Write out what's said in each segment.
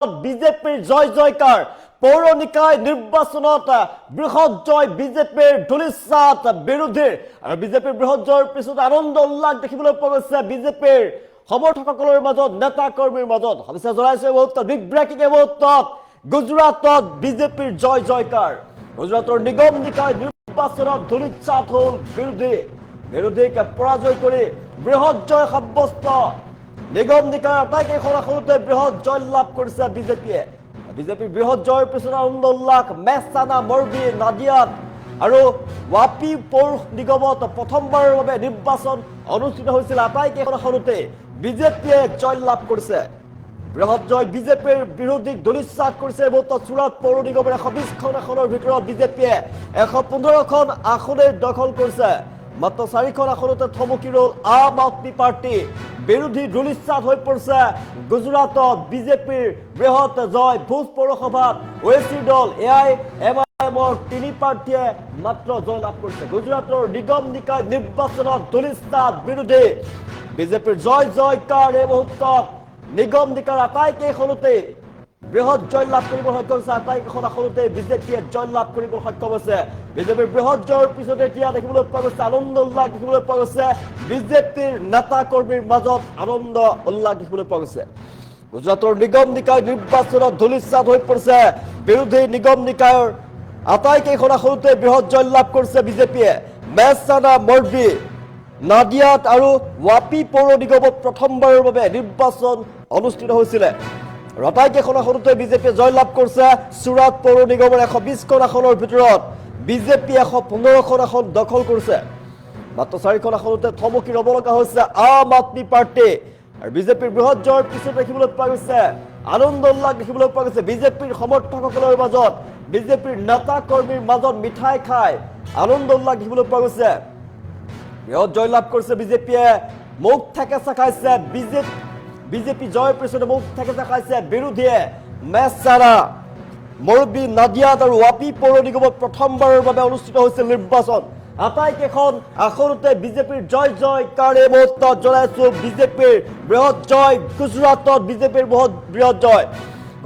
বিজেপিৰ জয় জয়কাৰ পৌৰ নিকায় নিৰ্বাচনত বৃহৎ জয় বিজেপিৰ ধুলিসাত বিৰোধীৰ আৰু বিজেপিৰ বৃহৎ জয়ৰ পিছত আনন্দ উল্লাস দেখিবলৈ পোৱা গৈছে বিজেপিৰ সমৰ্থকসকলৰ মাজত নেতা কৰ্মীৰ মাজত হবিছা জনাইছে বহুত বিগ ব্ৰেকিং মুহূৰ্তত গুজৰাটত বিজেপিৰ জয় জয়কাৰ গুজৰাটৰ নিগম নিকায় নিৰ্বাচনত ধুলিসাত হ'ল বিৰোধীক পৰাজয় কৰি বৃহৎ জয় সাব্যস্ত নিগম নিকায় আটাইকেইখন আসনতে বৃহৎ জয় লাভ কৰিছে বিজেপিৰ বৃহৎ জয়ৰ পিছত আনন্দ উল্লাস মেহসানা মৰ্বি নাদিয়াত আৰু ৱাপি পৌৰ নিগমত প্ৰথমবাৰৰ বাবে নিৰ্বাচন অনুষ্ঠিত হৈছিল আটাইকেইখন আসনতে বিজেপিয়ে জয় লাভ কৰিছে বৃহৎ জয় বিজেপিৰ বিৰোধীক ধুলিসাত কৰিছে চুৰাট পৌৰ নিগমৰ 120খন আসনৰ ভিতৰত বিজেপিয়ে 115খন আসনে দখল কৰিছে মাত্ৰ 4খন আসনতে থমকি ৰল আম আদমি পাৰ্টি বিৰোধী ধুলিসাত হৈ পৰিছে গুজৰাটত বিজেপিৰ বৃহৎ জয় ভোজ পৌৰসভাত ওয়েসি দল এআইএমআইএমৰ 3 প্ৰাৰ্থীয়ে মাত্ৰ জয় লাভ কৰিছে গুজৰাটৰ নিগম নিকায় নিৰ্বাচনত ধুলিসাত বিৰোধী বিজেপিৰ জয় জয়কাৰ এই মুহূৰ্তত নিগম নিকায় আটাইকেইখনতে বৃহৎ জয় লাভ কৰিব সক্ষম হৈছে আটাইকেইখন আসনতে বিজেপিয়ে জয় লাভ কৰিব সক্ষম হৈছে বিজেপিৰ বৃহৎ জয়ৰ পিছতে এতিয়া দেখিবলৈ পোৱা গৈছে আনন্দ উল্লাস দেখিবলৈ পোৱা গৈছে বিজেপিৰ নেতা কৰ্মীৰ মাজত আনন্দ উল্লাস দেখিবলৈ পোৱা গৈছে গুজৰাটৰ নিগম নিকায় নিৰ্বাচনত ধুলিসাত হৈ পৰিছে বিৰোধী নিগম নিকায়ৰ আটাইকেইখন আসনতে বৃহৎ জয় লাভ কৰিছে বিজেপিয়ে মেহসানা মৰ্বি নাদিয়াত আৰু ৱাপি পৌৰ নিগমত প্ৰথমবাৰৰ বাবে নিৰ্বাচন অনুষ্ঠিত হৈছিলে আটাইকেইখন আসনতে বিজেপিয়ে জয় লাভ কৰিছে চুৰাট পৌৰ নিগমৰ 120খন আসনৰ ভিতৰত বিজেপি 115খন আসন দখল কৰিছে মাত্ৰ 4খন আসনতে থমকি ৰব লগা হৈছে আম আদমি পাৰ্টি আৰু বিজেপিৰ বৃহৎ জয়ৰ পিছত দেখিবলৈ পোৱা গৈছে আনন্দ উল্লাস দেখিবলৈ পোৱা গৈছে বিজেপিৰ সমৰ্থকসকলৰ মাজত বিজেপিৰ নেতা কৰ্মীৰ মাজত মিঠাই খাই আনন্দ উল্লাস দেখিবলৈ পোৱা গৈছে বৃহৎ জয় লাভ কৰিছে বিজেপিয়ে মুখ থেকেচা খাইছে বিজেপি জয়ৰ পিছতে মুখ থেকেচা খাইছে বিৰোধীয়ে মেহসানা মৰ্বি নাদিয়াত আৰু ৱাপি পৌৰ নিগমত প্ৰথমবাৰৰ বাবে অনুষ্ঠিত হৈছিল নিৰ্বাচন আটাইকেইখন আসনতে বিজেপিৰ জয় জয়কাৰ এই মুহূৰ্তত জনাইছো বিজেপিৰ বৃহৎ জয় গুজৰাটত বিজেপিৰ বৃহৎ জয়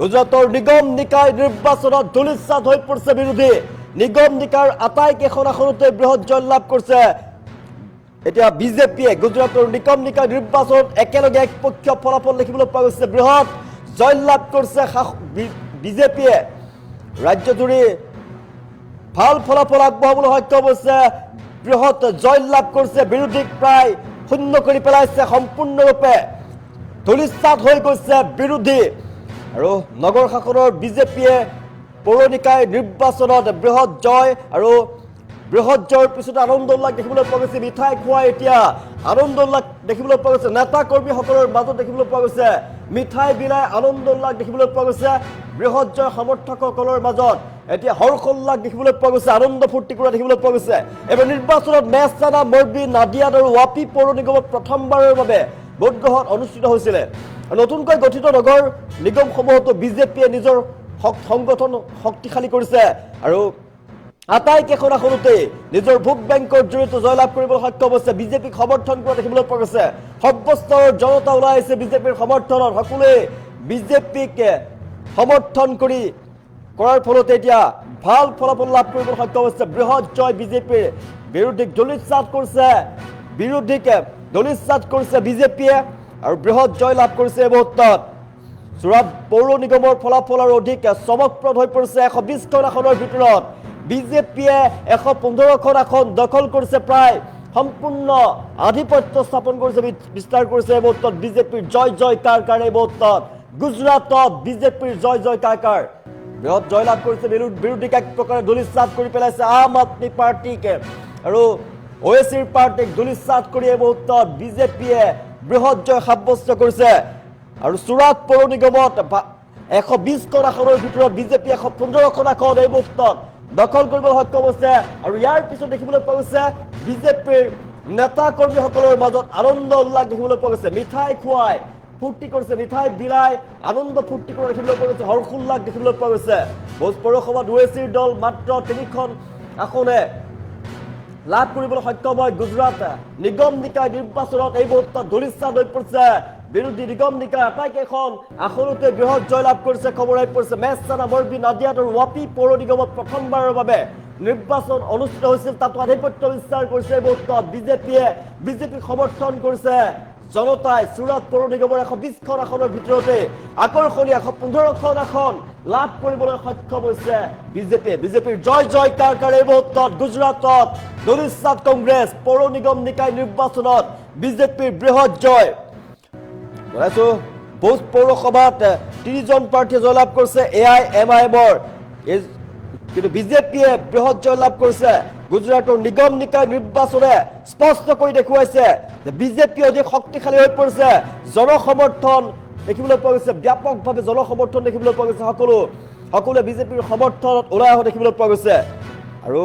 গুজৰাটৰ নিগম নিকায় নিৰ্বাচনত ধুলিসাত হৈ পৰিছে বিৰোধী নিগম নিকায়ৰ আটাইকেইখন আসনতে বৃহৎ জয় লাভ কৰিছে এতিয়া বিজেপিয়ে গুজৰাটৰ নিগম নিকায় নিৰ্বাচনত একেলগে একপক্ষীয় ফলাফল দেখিবলৈ পোৱা গৈছে বৃহৎ জয় লাভ কৰিছে বিজেপিয়ে ৰাজ্যজুৰি ভাল ফলাফল আগবঢ়াবলৈ সক্ষম হৈছে বৃহৎ জয় লাভ কৰিছে বিৰোধীক প্ৰায় শূন্য কৰি পেলাইছে সম্পূৰ্ণৰূপে ধুলিসাত হৈ গৈছে বিৰোধী আৰু নগৰ শাসনৰ বিজেপিয়ে পৌৰ নিকায় নিৰ্বাচনত বৃহৎ জয় আৰু বৃহৎ জয়ৰ পিছত আনন্দ উল্লাস দেখিবলৈ পোৱা গৈছে মিঠাই খোৱাই এতিয়া আনন্দ উল্লাস দেখিবলৈ পোৱা গৈছে নেতা কৰ্মীসকলৰ মাজত দেখিবলৈ পোৱা গৈছে মিঠাই বিলাই আনন্দ উল্লাস দেখিবলৈ পোৱা গৈছে বৃহৎ জয় সমৰ্থকসকলৰ মাজত এতিয়া হৰ্ষ উল্লাস দেখিবলৈ পোৱা গৈছে আনন্দ ফূৰ্তি কৰা দেখিবলৈ পোৱা গৈছে এবাৰ নিৰ্বাচনত মেহসানা মৰ্বি নাদিয়াত আৰু ৱাপি পৌৰ নিগমত প্ৰথমবাৰৰ বাবে ভোটগ্ৰহণ অনুষ্ঠিত হৈছিলে নতুনকৈ গঠিত নগৰ নিগমসমূহতো বিজেপিয়ে নিজৰ সংগঠন শক্তিশালী কৰিছে আৰু আটাইকেইখন আসনতে নিজৰ ভোট বেংকৰ জৰিয়তে জয়লাভ কৰিবলৈ সক্ষম হৈছে বিজেপিক সমৰ্থন কৰা দেখিবলৈ পোৱা গৈছে সৰ্বস্তৰৰ জনতা ওলাই আহিছে বিজেপিৰ সমৰ্থনত সকলোৱে বিজেপিক সমৰ্থন কৰাৰ ফলতে এতিয়া ভাল ফলাফল লাভ কৰিবলৈ সক্ষম হৈছে বৃহৎ জয় বিজেপিৰ বিৰোধীক ধুলিসাত কৰিছে বিজেপিয়ে আৰু বৃহৎ জয় লাভ কৰিছে এই মুহূৰ্তত চুৰাট পৌৰ নিগমৰ ফলাফল আৰু অধিক চমকপ্ৰদ হৈ পৰিছে 120খন আসনৰ ভিতৰত বিজেপিয়ে 115খন আসন দখল কৰিছে প্ৰায় সম্পূৰ্ণ আধিপত্য স্থাপন কৰিছে বিস্তাৰ কৰিছে এই মুহূৰ্তত বিজেপিৰ জয় জয়কাৰ কাৰণে এই মুহূৰ্তত গুজৰাটত বিজেপিৰ জয় জয়কাৰ বৃহৎ জয় লাভ কৰিছে বিৰোধীক এক প্ৰকাৰে ধুলিসাত কৰি পেলাইছে আম আদমি পাৰ্টিকে আৰু ওয়েসিৰ পাৰ্টিক ধুলিসাত কৰি এই মুহূৰ্তত বিজেপিয়ে বৃহৎ জয় সাব্যস্ত কৰিছে আৰু চুৰাট পৌৰ নিগমত 120খন আসনৰ ভিতৰত বিজেপি 115খন আসন এই মুহূৰ্তত দখল কৰিবলৈ সক্ষম হৈছে আৰু ইয়াৰ পিছত দেখিবলৈ পোৱা গৈছে বিজেপিৰ নেতা কৰ্মীসকলৰ মাজত আনন্দ উল্লাস দেখিবলৈ পোৱা গৈছে মিঠাই খুৱাই ফূৰ্তি কৰিছে মিঠাই বিলাই আনন্দ ফূৰ্তি কৰা দেখিবলৈ পোৱা গৈছে হৰ্ষ উল্লাস দেখিবলৈ পোৱা গৈছে ভোজ পৌৰসভাত ওয়েসিৰ দল মাত্ৰ 3খন আসনে লাভ কৰিবলৈ সক্ষম হয় গুজৰাট নিগম নিকায় নিৰ্বাচনত এই মুহূৰ্তত ধুলিসাত হৈ পৰিছে বিৰোধী নিগম নিকায় আটাইকেইখন আসনতে বৃহৎ জয়লাভ কৰিছে খবৰ আহি পৰিছে মেছানা মৰবি নাদিয়াত আৰু ৱাপি পৌৰ নিগমত প্ৰথমবাৰৰ বাবে নিৰ্বাচন অনুষ্ঠিত হৈছিল তাতো আধিপত্য বিস্তাৰ কৰিছে ভোটত বিজেপিক সমৰ্থন কৰিছে জনতাই চুৰাট পৌৰ নিগমৰ 120খন আসনৰ ভিতৰতে আকৰ্ষণীয় 115খন আসন লাভ কৰিবলৈ সক্ষম হৈছে বিজেপিৰ জয়কাৰ এই মুহূৰ্তত গুজৰাটত দলিত কংগ্ৰেছ পৌৰ নিগম নিকায় নিৰ্বাচনত বিজেপিৰ বৃহৎ জয় ভোজ পৌৰসভাত 30জন প্ৰাৰ্থীয়ে জয়লাভ কৰিছে AIMIMৰ কিন্তু বিজেপিয়ে বৃহৎ জয়লাভ কৰিছে গুজৰাটৰ নিগম নিকায় নিৰ্বাচনে স্পষ্ট কৰি দেখুৱাইছে যে বিজেপি অধিক শক্তিশালী হৈ পৰিছে জনসমৰ্থন দেখিবলৈ পোৱা গৈছে ব্যাপকভাৱে জনসমৰ্থন দেখিবলৈ পোৱা গৈছে সকলোৱে বিজেপিৰ সমৰ্থনত ওলাই অহা দেখিবলৈ পোৱা গৈছে আৰু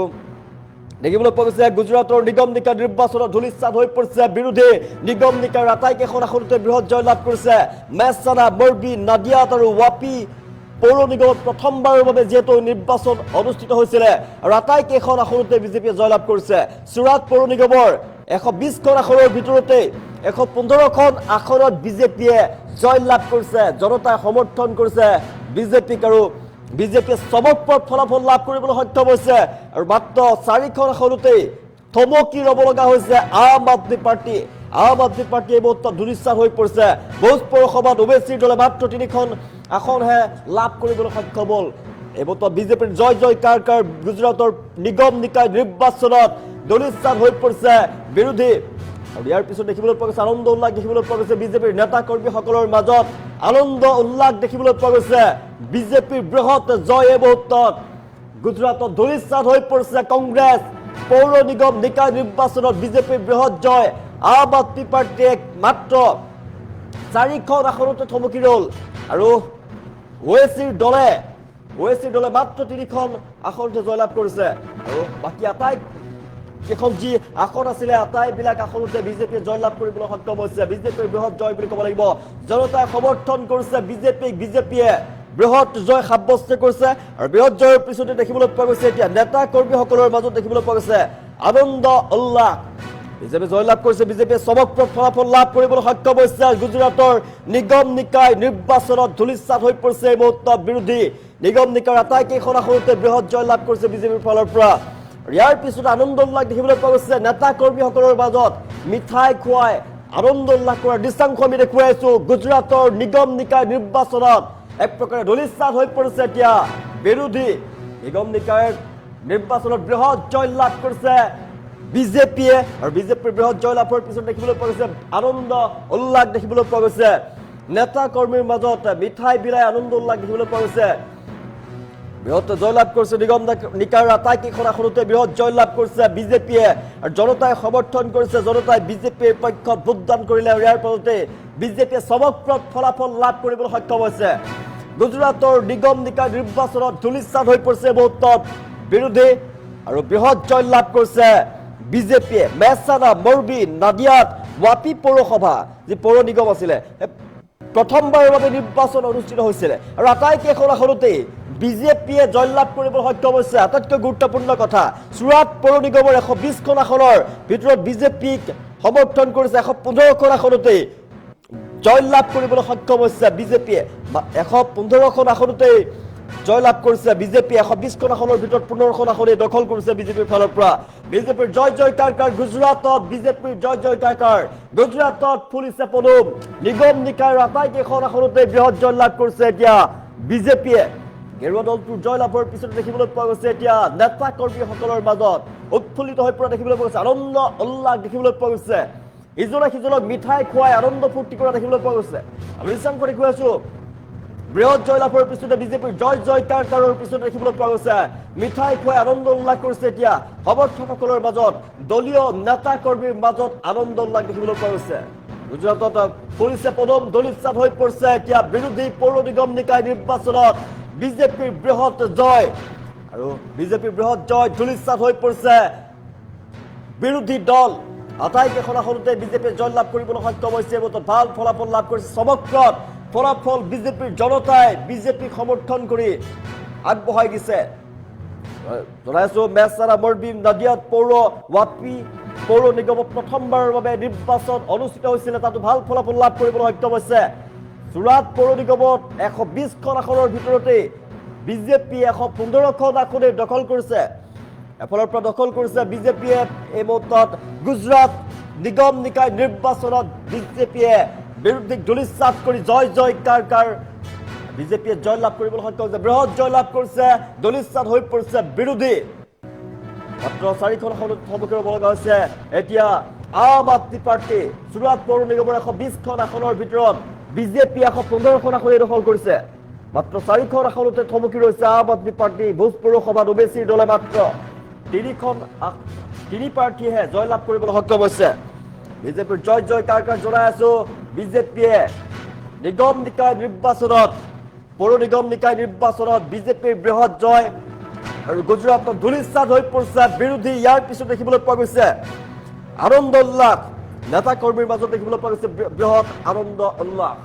দেখিবলৈ পোৱা গৈছে গুজৰাটৰ নিগম নিকায় নিৰ্বাচনত ধূলিসাৎ হৈ পৰিছে বিৰোধী নিগম নিকায়ৰ আটাইকেইখন আসনতে বৃহৎ জয়লাভ কৰিছে মেছানা মৰবি নাদিয়াত আৰু ৱাপি পৌৰ নিগমত প্ৰথমবাৰৰ বাবে যেহেতু নিৰ্বাচন অনুষ্ঠিত হৈছিলে আৰু আটাইকেইখন আসনতে বিজেপিয়ে জয়লাভ কৰিছে চুৰাট পৌৰ নিগমৰ 120খন আসনৰ ভিতৰতে 115খন আসনত বিজেপিয়ে জয়লাভ কৰিছে জনতাই সমৰ্থন কৰিছে বিজেপিক আৰু বিজেপিয়ে চমকপ্ৰদ ফলাফল লাভ কৰিবলৈ সক্ষম হৈছে আৰু মাত্ৰ 4খন আসনতে থমকি ৰ'ব লগা হৈছে আম আদমি পাৰ্টি এই মুহূৰ্তত ধূলিসাৎ হৈ পৰিছে ভোজ পৌৰসভাত ওবেচিৰ দলে মাত্ৰ 3খন আসনহে লাভ কৰিবলৈ সক্ষম হ'ল এই মুহূৰ্তত বিজেপিৰ জয়কাৰ গুজৰাটৰ নিগম নিকায় নিৰ্বাচনত ধূলিসাৎ হৈ পৰিছে বিৰোধী আৰু ইয়াৰ পিছত দেখিবলৈ পোৱা গৈছে আনন্দ উল্লাস দেখিবলৈ পোৱা গৈছে বিজেপিৰ নেতা কৰ্মীসকলৰ মাজত আনন্দ উল্লাস দেখিবলৈ পোৱা গৈছে বিজেপিৰ বৃহৎ জয় এই মুহূৰ্তত গুজৰাটত ধূলিসাৎ হৈ পৰিছে কংগ্ৰেছ পৌৰ নিগম নিকায় নিৰ্বাচনত বিজেপিৰ বৃহৎ জয় আম আদমি পাৰ্টিয়ে মাত্ৰ 4খন আসনতে থমকি ৰ'ল আৰু ওৱেচিৰ দলে মাত্ৰ 3খন আসনতে জয়লাভ কৰিছে আৰু বাকী কেইখন যি আসন আছিলে আটাইবিলাক আসনতে বিজেপিয়ে জয়লাভ কৰিবলৈ সক্ষম হৈছে বিজেপিৰ বৃহৎ জয় বুলি ক'ব লাগিব জনতাই সমৰ্থন কৰিছে বিজেপিয়ে বৃহৎ জয় সাব্যস্ত কৰিছে আৰু বৃহৎ জয়ৰ পিছতে দেখিবলৈ পোৱা গৈছে এতিয়া নেতা কৰ্মীসকলৰ মাজত দেখিবলৈ পোৱা গৈছে আনন্দ উল্লাস বিজেপিয়ে জয়লাভ কৰিছে বিজেপিয়ে চমকপ্ৰদ ফলাফল লাভ কৰিবলৈ সক্ষম হৈছে গুজৰাটৰ নিগম নিকায় নিৰ্বাচনত ধূলিসাৎ হৈ পৰিছে এই মুহূৰ্তত বিৰোধী নিগম নিকায়ৰ আটাইকেইখন আসনতে বৃহৎ জয় লাভ কৰিছে বিজেপিৰ ফালৰ পৰা ইয়াৰ পিছত আনন্দ উল্লাস দেখিবলৈ পোৱা গৈছে নেতা কৰ্মীসকলৰ মাজত মিঠাই খুৱাই আনন্দ উল্লাস কৰাৰ দৃশ্যাংশ আমি দেখুৱাইছো গুজৰাটৰ নিগম নিকায় নিৰ্বাচনত এক প্ৰকাৰে ধূলিসাৎ হৈ পৰিছে এতিয়া বিৰোধী নিগম নিকায়ৰ নিৰ্বাচনত বৃহৎ জয় লাভ কৰিছে বিজেপিয়ে আৰু বিজেপিৰ বৃহৎ জয় লাভৰ পিছত দেখিবলৈ পোৱা গৈছে আনন্দ উল্লাস দেখিবলৈ পোৱা গৈছে নেতা কৰ্মীৰ মাজত মিঠাই বিলাই আনন্দ উল্লাস দেখিবলৈ পোৱা গৈছে বৃহৎ জয়লাভ কৰিছে নিগম নিকায়ৰ আটাইকেইখন আসনতে বৃহৎ জয়লাভ কৰিছে বিজেপিয়ে আৰু জনতাই সমৰ্থন কৰিছে জনতাই বিজেপিৰ পক্ষত ভোটদান কৰিলে আৰু ইয়াৰ ফলতে বিজেপিয়ে চমকপ্ৰদ ফলাফল লাভ কৰিবলৈ সক্ষম হৈছে গুজৰাটৰ নিগম নিকায় নিৰ্বাচনত ধূলিসাৎ হৈ পৰিছে মুহূৰ্তত বিৰোধী আৰু বৃহৎ জয় লাভ কৰিছে বিজেপিয়ে মেছানা মৰবি নাদিয়াত ৱাপি পৌৰসভা যি পৌৰ নিগম আছিলে প্ৰথমবাৰৰ বাবে নিৰ্বাচন অনুষ্ঠিত হৈছিলে আৰু আটাইকেইখন আসনতে বিজেপিয়ে জয়লাভ কৰিবলৈ সক্ষম হৈছে আটাইতকৈ গুৰুত্বপূৰ্ণ কথা চুৰাট পৌৰ নিগমৰ 120খন আসনৰ ভিতৰত বিজেপিক সমৰ্থন কৰিছে 115খন আসনতে জয়লাভ কৰিবলৈ সক্ষম হৈছে বিজেপিয়ে 115খন আসনতে জয়লাভ কৰিছে বিজেপিয়ে 120খন আসনৰ ভিতৰত 15খন আসনে দখল কৰিছে বিজেপিৰ ফালৰ পৰা বিজেপিৰ জয়কাৰ গুজৰাটত বিজেপিৰ জয়কাৰ গুজৰাটত ফুলিছে পদুম নিগম নিকায়ৰ আটাইকেইখন আসনতে বৃহৎ জয় লাভ কৰিছে এতিয়া বিজেপিয়ে গেৰুৱা দলটোৰ জয়লাভৰ পিছত দেখিবলৈ পোৱা গৈছে এতিয়া নেতা কৰ্মীসকলৰ মাজত উৎফুল্লিত হৈ পৰা দেখিবলৈ পোৱা গৈছে আনন্দ উল্লাস দেখিবলৈ পোৱা গৈছে ইজনে সিজনক মিঠাই খুৱাই আনন্দ ফূৰ্তি কৰা দেখিবলৈ পোৱা গৈছে আমি দৃশ্যাংশ দেখুৱাইছো বৃহৎ জয়লাভৰ পিছতে বিজেপিৰ জয়কাৰৰ পিছতে দেখিবলৈ পোৱা গৈছে মিঠাই খুৱাই আনন্দ উল্লাস কৰিছে এতিয়া সমৰ্থকসকলৰ মাজত দলীয় নেতা কৰ্মীৰ মাজত আনন্দ উল্লাস দেখিবলৈ পোৱা গৈছে গুজৰাটত ফুলিছে পদুম ধূলিসাৎ হৈ পৰিছে এতিয়া বিৰোধী পৌৰ নিগম নিকায় নিৰ্বাচনত বিজেপিৰ বৃহৎ জয় আৰু বিজেপিৰ বৃহৎ জয় ধূলিসাৎ হৈ পৰিছে বিৰোধী দল আটাইকেইখন আসনতে বিজেপিয়ে জয় লাভ কৰিবলৈ সক্ষম হৈছে মতো ভাল ফলাফল লাভ কৰিছে চমকপ্ৰদ ফলাফল বিজেপিৰ জনতাই বিজেপিক সমৰ্থন কৰি আগবঢ়াই দিছে জনাইছো মেছানা মৰবি নাদিয়াত পৌৰ ৱাপি পৌৰ নিগমত প্ৰথমবাৰৰ বাবে নিৰ্বাচন অনুষ্ঠিত হৈছিল তাতো ভাল ফলাফল লাভ কৰিবলৈ সক্ষম হৈছে চুৰাট পৌৰ নিগমত 120খন আসনৰ ভিতৰতে বিজেপি 115খন আসনে দখল কৰিছে এফালৰ পৰা দখল কৰিছে বিজেপিয়ে এই মুহূৰ্তত গুজৰাট নিগম নিকায় নিৰ্বাচনত বিজেপিয়ে বিৰোধীক ধূলিসাৎ কৰি জয়কাৰ বিজেপিয়ে জয়লাভ কৰিবলৈ সক্ষম হৈছে বৃহৎ জয়লাভ কৰিছে ধূলিসাৎ হৈ পৰিছে বিৰোধী মাত্ৰ 4খন আসনত সন্মুখীন হ'ব লগা হৈছে এতিয়া আম আদমি পাৰ্টি চুৰাট পৌৰ নিগমৰ 120খন আসনৰ ভিতৰত বিজেপি 115খন আসনে দখল কৰিছে মাত্ৰ 4খন আসনতে সন্মুখীন হৈছে আম আদমি পাৰ্টি ভোজ পৌৰসভাত ওবেচিৰ দলে মাত্ৰ 3 প্ৰাৰ্থীহে জয়লাভ কৰিবলৈ সক্ষম হৈছে বিজেপিৰ জয়কাৰ জনাই আছো বিজেপিয়ে নিগম নিকায় নিৰ্বাচনত পৌৰ নিগম নিকায় নিৰ্বাচনত বিজেপিৰ বৃহৎ জয় আৰু গুজৰাটত ধূলিসাৎ হৈ পৰিছে বিৰোধী ইয়াৰ পিছত দেখিবলৈ পোৱা গৈছে আনন্দ উল্লাস নেতা কৰ্মীৰ মাজত দেখিবলৈ পোৱা গৈছে বৃহৎ আনন্দ উল্লাস